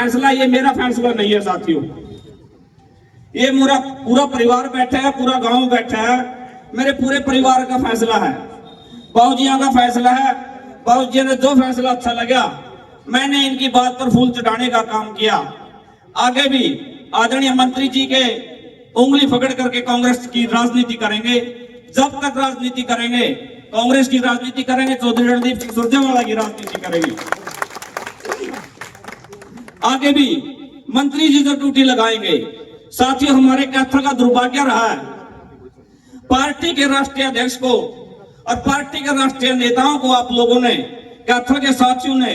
फैसला ये मेरा फैसला नहीं है साथियों, ये मेरा पूरा परिवार बैठा है, पूरा गांव बैठा है, मेरे पूरे परिवार का फैसला है, बाबूजिया का फैसला है। बाबूजी ने जो फैसला अच्छा लगा मैंने इनकी बात पर फूल चढ़ाने का काम किया। आगे भी आदरणीय मंत्री जी के उंगली पकड़ करके कांग्रेस की राजनीति करेंगे। जब तक राजनीति करेंगे, कांग्रेस की राजनीति करेंगे, चौधरी रणदीप सिंह सुरजेवाला की राजनीति करेंगे। आगे भी मंत्री जी जो ड्यूटी लगाएंगे। साथियों, हमारे कैथल का दुर्भाग्य रहा है, पार्टी के राष्ट्रीय अध्यक्ष को और पार्टी के राष्ट्रीय नेताओं को आप लोगों ने, कैथल के साथियों ने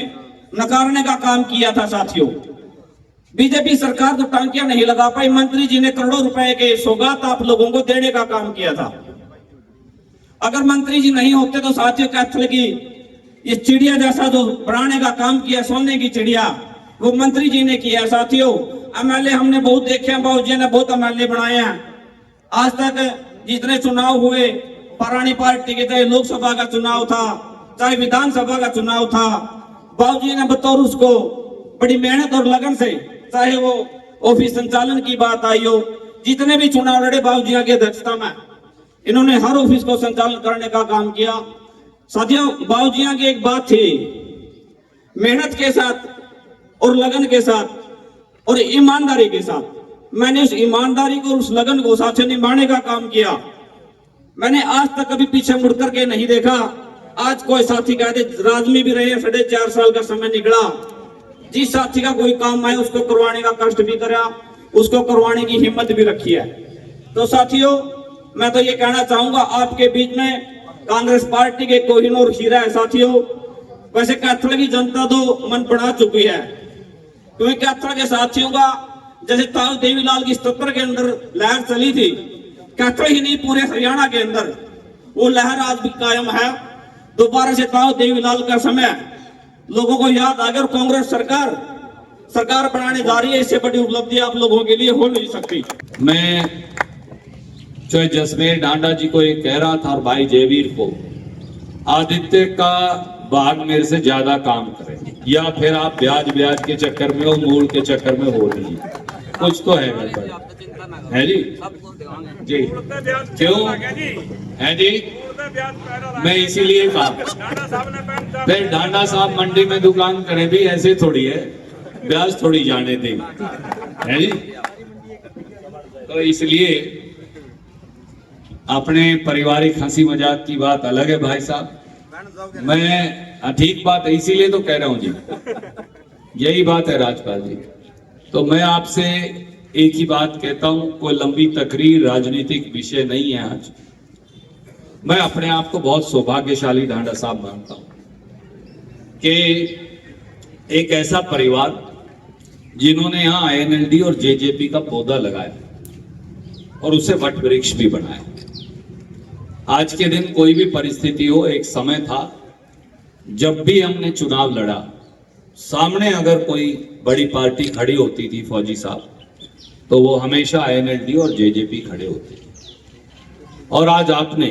नकारने का काम किया था। साथियों, बीजेपी सरकार तो टांकियां नहीं लगा पाई, मंत्री जी ने करोड़ों रुपए के सौगात आप लोगों को देने का काम किया था। अगर मंत्री जी नहीं होते तो साथियों कैथल की ये चिड़िया जैसा जो बनाने का काम किया, सोने की चिड़िया, वो मंत्री जी ने किया। साथियों, एमएलए हमने बहुत देखे हैं, बाबूजी ने बहुत एमएलए बनाए हैं। आज तक जितने चुनाव हुए पुरानी पार्टी के, चाहे लोकसभा का चुनाव था, चाहे विधानसभा का चुनाव था, बाबूजी ने बतौर उसको बड़ी मेहनत और लगन से, चाहे वो ऑफिस संचालन की बात आई हो, जितने भी चुनाव लड़े बाबूजी की अध्यक्षता में, इन्होंने हर ऑफिस को संचालन करने का काम किया। साथियों, बाबूजी की एक बात थी, मेहनत के साथ और लगन के साथ और ईमानदारी के साथ, मैंने उस ईमानदारी को, उस लगन को साथियों निभाने का काम किया। मैंने आज तक कभी पीछे मुड़ करके नहीं देखा। आज कोई साथी कहते राज में भी रहे, 4.5 साल का समय निकला, जिस साथी का कोई काम आए उसको करवाने का कष्ट भी करा, उसको करवाने की हिम्मत भी रखी है। तो साथियों, मैं तो ये कहना चाहूंगा, आपके बीच में कांग्रेस पार्टी के कोहिनूर हीरा है। साथियों, वैसे कैथल की जनता तो मन बना चुकी है, क्योंकि कैथल के साथियों का जैसे ताऊ देवीलाल की 77 के अंदर लहर चली थी, कैथल ही नहीं पूरे हरियाणा के अंदर वो लहर आज भी कायम है। दोबारा से ताऊ देवीलाल का समय लोगों को याद आ गया और कांग्रेस सरकार बनाने जा रही है। इससे बड़ी उपलब्धि आप लोगों के लिए हो नहीं सकती। मैं चाहे जसमेर डांडा जी को ये कह रहा था और भाई जयवीर को, आदित्य का भाग मेरे से ज्यादा काम करे, या फिर आप ब्याज के चक्कर में हो, मूल के चक्कर में हो रही है, कुछ तो है जी जी, क्यों है जी? मैं इसीलिए कहा, फिर डांडा साहब मंडी में दुकान करें भी ऐसे थोड़ी है, ब्याज थोड़ी जाने दें, है जी। तो इसलिए अपने पारिवारिक हंसी मजाक की बात अलग है भाई साहब, मैं ठीक बात है, इसीलिए तो कह रहा हूं जी, यही बात है राजपाल जी। तो मैं आपसे एक ही बात कहता हूं, कोई लंबी तकरीर राजनीतिक विषय नहीं है आज। मैं अपने आप को बहुत सौभाग्यशाली डांडा साहब मानता हूं कि एक ऐसा परिवार जिन्होंने यहां आईएनएलडी और जेजेपी का पौधा लगाया और उसे वट वृक्ष भी बनाया। आज के दिन कोई भी परिस्थिति हो, एक समय था जब भी हमने चुनाव लड़ा, सामने अगर कोई बड़ी पार्टी खड़ी होती थी फौजी साहब, तो वो हमेशा आईएनएलडी और जेजेपी खड़े होते थे। और आज आपने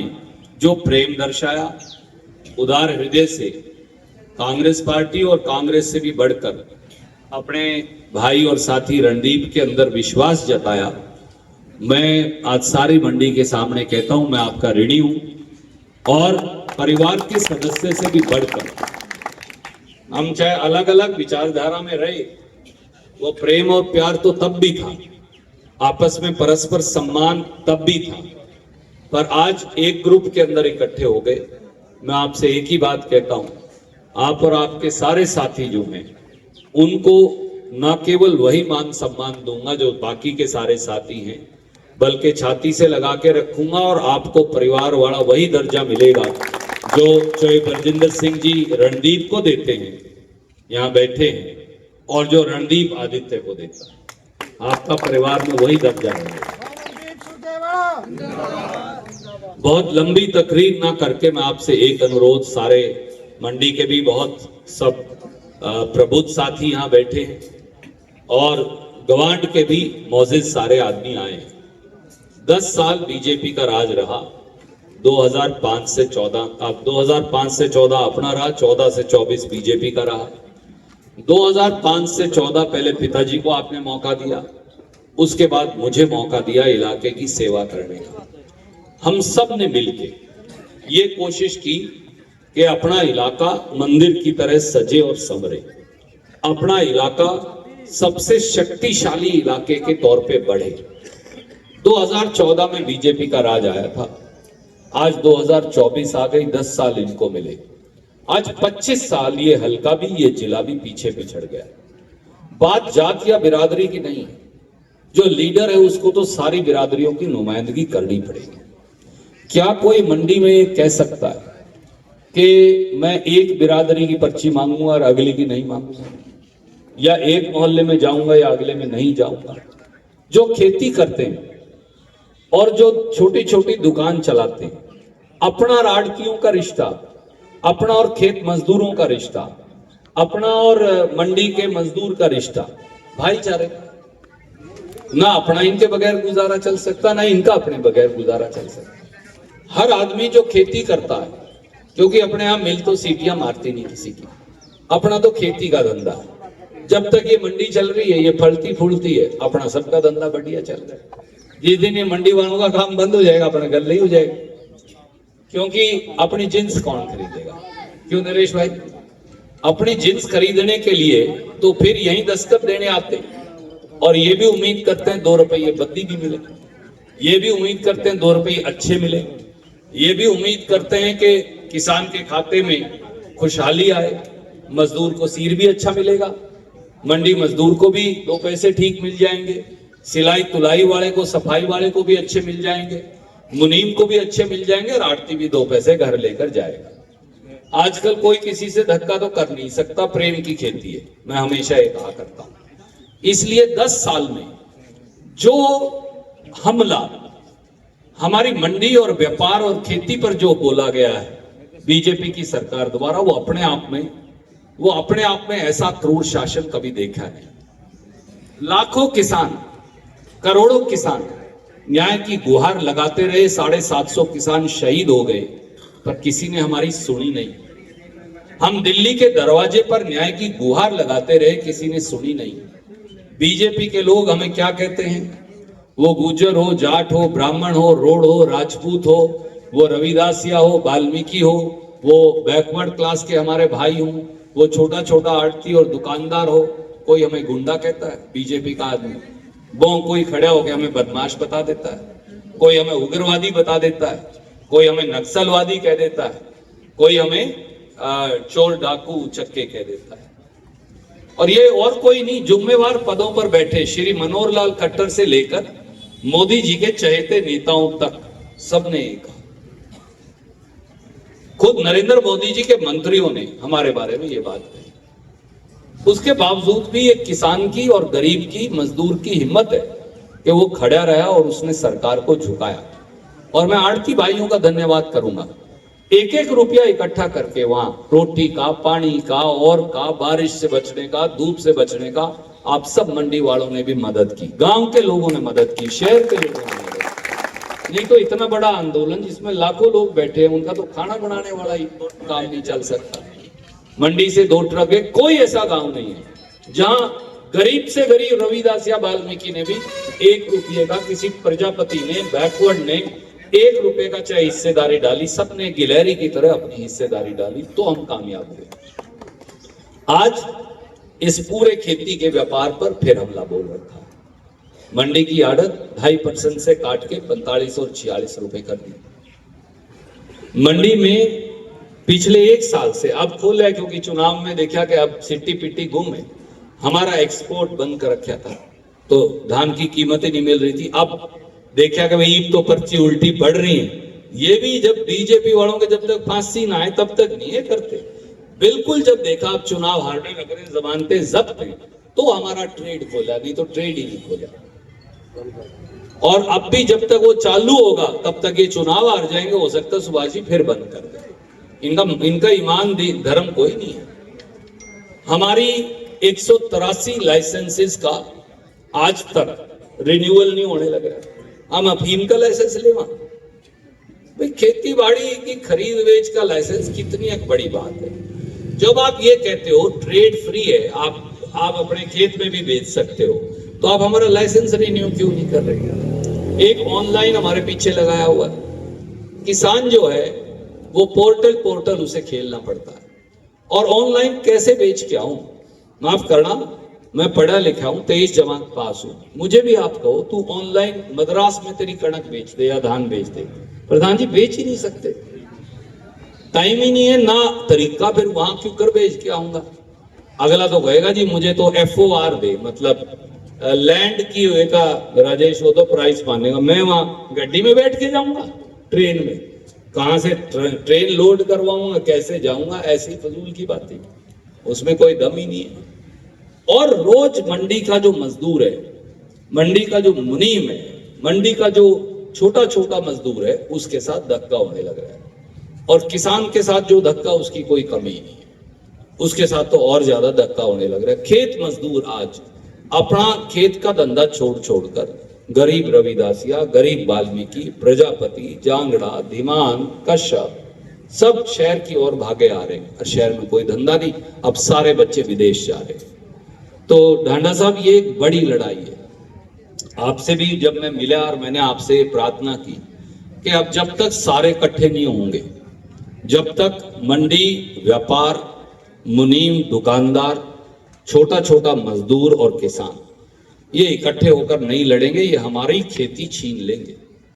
जो प्रेम दर्शाया उदार हृदय से कांग्रेस पार्टी और कांग्रेस से भी बढ़कर अपने भाई और साथी रणदीप के अंदर विश्वास जताया, मैं आज सारी मंडी के सामने कहता हूं, मैं आपका ऋणी हूं। और परिवार के सदस्य से भी बढ़कर, हम चाहे अलग अलग विचारधारा में रहे, वो प्रेम और प्यार तो तब भी था, आपस में परस्पर सम्मान तब भी था, पर आज एक ग्रुप के अंदर इकट्ठे हो गए। मैं आपसे एक ही बात कहता हूं, आप और आपके सारे साथी जो हैं, उनको न केवल वही मान सम्मान दूंगा जो बाकी के सारे साथी हैं, बल्कि छाती से लगा के रखूंगा और आपको परिवार वाला वही दर्जा मिलेगा जो चाहे बरजिंदर सिंह जी रणदीप को देते हैं, यहाँ बैठे हैं, और जो रणदीप आदित्य को देता है, आपका परिवार में वही दर्जा मिलेगा। बहुत लंबी तकरीर ना करके मैं आपसे एक अनुरोध, सारे मंडी के भी बहुत सब प्रबुद्ध साथी यहाँ बैठे हैं और गवांड के भी मौजूद सारे आदमी आए हैं। 10 साल बीजेपी का राज रहा, 2005 से 14, अब 2005 से 14 अपना रहा, 14 से 24 बीजेपी का रहा। 2005 से 14 पहले पिताजी को आपने मौका दिया, उसके बाद मुझे मौका दिया इलाके की सेवा करने का। हम सब ने मिलके ये कोशिश की कि अपना इलाका मंदिर की तरह सजे और संवरे, अपना इलाका सबसे शक्तिशाली इलाके के तौर पे बढ़े। 2014 में बीजेपी का राज आया था, आज 2024 आ गई, 10 साल इनको मिले। आज 25 साल ये हल्का भी, ये जिला भी पीछे पिछड़ गया। बात जात या बिरादरी की नहीं है, जो लीडर है उसको तो सारी बिरादरियों की नुमाइंदगी करनी पड़ेगी। क्या कोई मंडी में ये कह सकता है कि मैं एक बिरादरी की पर्ची मांगूंगा और अगली की नहीं मांगूंगा, या एक मोहल्ले में जाऊंगा या अगले में नहीं जाऊंगा? जो खेती करते हैं और जो छोटी छोटी दुकान चलाते हैं, अपना राड़कियों का रिश्ता, अपना और खेत मजदूरों का रिश्ता, अपना और मंडी के मजदूर का रिश्ता भाईचारे, ना अपना इनके बगैर गुजारा चल सकता, ना इनका अपने बगैर गुजारा चल सकता। हर आदमी जो खेती करता है, क्योंकि अपने यहां मिल तो सीटियां मारती नहीं किसी की, अपना तो खेती का धंधा है। जब तक ये मंडी चल रही है, ये फलती फूलती है, अपना सबका धंधा बढ़िया चल रहा है। जिस दिन ये मंडी वालों का काम बंद हो जाएगा, अपना गल नहीं हो जाएगा, क्योंकि अपनी जिन्स कौन खरीदेगा? क्यों नरेश भाई? अपनी जिन्स खरीदने के लिए तो फिर यही दस्तखत देने आते हैं, और ये भी उम्मीद करते हैं 2 रुपये बद्दी भी मिले, ये भी उम्मीद करते हैं 2 रुपये अच्छे मिले, ये भी उम्मीद करते हैं कि किसान के खाते में खुशहाली आए, मजदूर को सीर भी अच्छा मिलेगा, मंडी मजदूर को भी 2 पैसे ठीक मिल जाएंगे, सिलाई तुलाई वाले को, सफाई वाले को भी अच्छे मिल जाएंगे, मुनीम को भी अच्छे मिल जाएंगे, और आड़ती भी 2 पैसे घर लेकर जाएगा। आजकल कोई किसी से धक्का तो कर नहीं सकता, प्रेम की खेती है, मैं हमेशा ये कहा करता हूं। इसलिए 10 साल में जो हमला हमारी मंडी और व्यापार और खेती पर जो बोला गया है बीजेपी की सरकार द्वारा, वो अपने आप में ऐसा क्रूर शासन कभी देखा नहीं। लाखों किसान, करोड़ों किसान न्याय की गुहार लगाते रहे, 750 किसान शहीद हो गए, पर किसी ने हमारी सुनी नहीं। हम दिल्ली के दरवाजे पर न्याय की गुहार लगाते रहे, किसी ने सुनी नहीं। बीजेपी के लोग हमें क्या कहते हैं? वो गुर्जर हो, जाट हो, ब्राह्मण हो, रोड हो, राजपूत हो, वो रविदासिया हो, वाल्मीकि हो, वो बैकवर्ड क्लास के हमारे भाई हों, वो छोटा छोटा आड़ती और दुकानदार हो, कोई हमें गुंडा कहता है बीजेपी का आदमी। कोई खड़ा होकर हमें बदमाश बता देता है, कोई हमें उग्रवादी बता देता है, कोई हमें नक्सलवादी कह देता है, कोई हमें चोर डाकू उचक्के कह देता है। और ये और कोई नहीं, जिम्मेवार पदों पर बैठे श्री मनोहर लाल खट्टर से लेकर मोदी जी के चहेते नेताओं तक सबने कहा। खुद नरेंद्र मोदी जी के मंत्रियों ने हमारे बारे में ये बात कही। उसके बावजूद भी एक किसान की और गरीब की, मजदूर की हिम्मत है कि वो खड़ा रहा और उसने सरकार को झुकाया। और मैं आड़ती भाइयों का धन्यवाद करूंगा, 1-1 रुपया इकट्ठा करके वहां रोटी का, पानी का, और का, बारिश से बचने का, धूप से बचने का, आप सब मंडी वालों ने भी मदद की, गांव के लोगों ने मदद की, शहर के लोगों ने मदद की। नहीं तो इतना बड़ा आंदोलन जिसमें लाखों लोग बैठे हैं, उनका तो खाना बनाने वाला ही काम नहीं चल सकता। मंडी से 2 ट्रक है, कोई ऐसा गांव नहीं है जहां गरीब से गरीब रविदास या वाल्मीकि ने भी 1 रुपये का, किसी प्रजापति ने, बैकवर्ड ने 1 रुपये का चाहे हिस्सेदारी डाली, सबने गिलहरी की तरह अपनी हिस्सेदारी डाली, तो हम कामयाब हुए। आज इस पूरे खेती के व्यापार पर फिर हमला बोल रखा है। मंडी की आड़त 2.5% से काट के 45 और 46 रुपए कर दी। मंडी में पिछले 1 साल से अब खोल है, क्योंकि चुनाव में देखा कि अब सिट्टी पिट्टी गुम है, हमारा एक्सपोर्ट बंद कर रखा था, तो धान की कीमतें नहीं मिल रही थी। अब देखा कि भाई तो पर्ची उल्टी पड़ रही है। ये भी जब बीजेपी वालों के जब तक फांसी ना आए तब तक नहीं है करते। बिल्कुल जब देखा अब चुनाव हारने लग रहे, जमानते जब्त हैं, तो हमारा ट्रेड खोला, नहीं तो ट्रेड ही नहीं खोला। और अब भी जब तक वो चालू होगा तब तक ये चुनाव हार जाएंगे, हो सकता है सुभाष जी फिर बंद कर दें। इनका ईमान धर्म कोई नहीं है। हमारी 183 लाइसेंसेस का आज तक रिन्यूअल नहीं होने लग रहा। हम अफीम का लाइसेंस लेवा, भाई खेती बाड़ी की खरीद बेच का लाइसेंस कितनी एक बड़ी बात है। जब आप ये कहते हो ट्रेड फ्री है, आप अपने खेत में भी बेच सकते हो, तो आप हमारा लाइसेंस रिन्यू क्यों नहीं कर रहे? एक ऑनलाइन हमारे पीछे लगाया हुआ है, किसान जो है वो पोर्टल उसे खेलना पड़ता है, और ऑनलाइन कैसे बेच के आऊं? माफ करना, मैं पढ़ा लिखा हूं, 23 जमात पास हूं, मुझे भी आप कहो तू ऑनलाइन मद्रास में तेरी कणक बेच दे या धान बेच दे, प्रधान जी बेच ही नहीं सकते, टाइम ही नहीं है ना तरीका, फिर वहां क्यों कर बेच के आऊंगा? अगला तो कहेगा जी मुझे तो FOR दे, मतलब लैंड की हुए का राजेश हो तो प्राइस मानेगा, मैं वहां गड्डी में बैठ के जाऊंगा, ट्रेन में कहां से ट्रेन लोड करवाऊंगा, कैसे जाऊंगा? ऐसी फजूल की बातें, उसमें कोई दम ही नहीं है। और रोज मंडी का जो मजदूर है, मंडी का जो मुनीम है, मंडी का जो छोटा छोटा मजदूर है, उसके साथ धक्का होने लग रहा है, और किसान के साथ जो धक्का उसकी कोई कमी नहीं है, उसके साथ तो और ज्यादा धक्का होने लग रहा है। खेत मजदूर आज अपना खेत का धंधा छोड़कर गरीब रविदासिया, गरीब वाल्मीकि, प्रजापति, जांगड़ा, धीमान, कश्यप सब शहर की ओर भागे आ रहे हैं, और शहर में कोई धंधा नहीं, अब सारे बच्चे विदेश जा रहे हैं। तो ढांडा साहब ये एक बड़ी लड़ाई है। आपसे भी जब मैं मिला और मैंने आपसे प्रार्थना की कि अब जब तक सारे इकट्ठे नहीं होंगे, जब तक मंडी, व्यापार, मुनीम, दुकानदार, छोटा छोटा मजदूर और किसान ये इकट्ठे होकर नहीं लड़ेंगे, ये हमारी खेती छीन लेंगे।